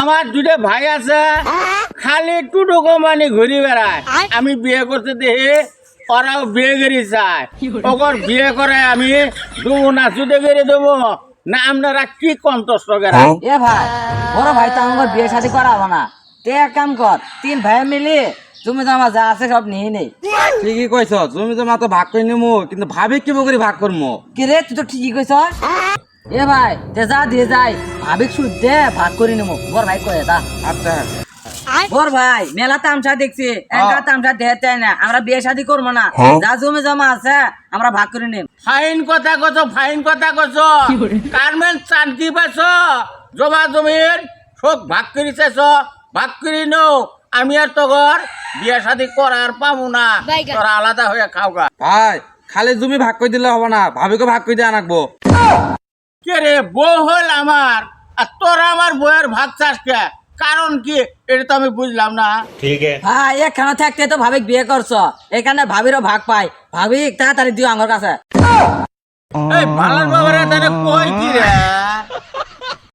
আমার দুটো ভাই আছে খালি টুটু কোম্পানি ঘুরি বেড়ায় আমি বিয়ে করতে দেখি ওরাও বিয়ে করি চায় ওকর বিয়ে করে আমি দেবো না চুদে করে দেবো না আপনারা কি কন্তস্ত করা এ ভাই বড় ভাই তো আমার বিয়ে শাদী করাবো না তে এক কাম কর 3 ভাই মিলে তুমি জমা যা আছে সব নিয়ে নেই। ঠিকই কইছ তুমি জমা তো ভাগ করে নিমু কিন্তু ভাবি কি করে ভাগ করবো কি রে তুই তো ঠিকই কইছ। এ ভাই তে যা দিয়ে যাই ভাবিক সুদ দে ভাগ করে নেবো বড় ভাই কয়ে দা। আচ্ছা বড় ভাই মেলা তামসা দেখছি একা তামসা দেখতে না আমরা বিয়ে শাদী করবো না যা জমি জমা আছে আমরা ভাগ করে নেব। ফাইন কথা কছ ফাইন কথা কছ কারমেন শান্তি পাইছ জমা জমির শোক ভাগ করে চাইছ ভাগ করে নো আমি আর তোর বিয়ে শাদী করার পাবো না তোরা আলাদা হয়ে খাও গা। ভাই খালি জমি ভাগ করে দিলে হবে না ভাবিকে ভাগ করে দিয়ে আনাকবো। কে রে বউ হল আমার আর তোরা আমার বউয়ের ভাগ চাস কে কারণ কি এটা তো আমি বুঝলাম না। ভাই এখানে থাকতে তো ভাবিক বিয়ে করছো এখানে ভাবিরও ভাগ পাই ভাবিক তাড়াতাড়ি দিও আমার কাছে। এই ভালো বাবারা তাহলে কই কি রে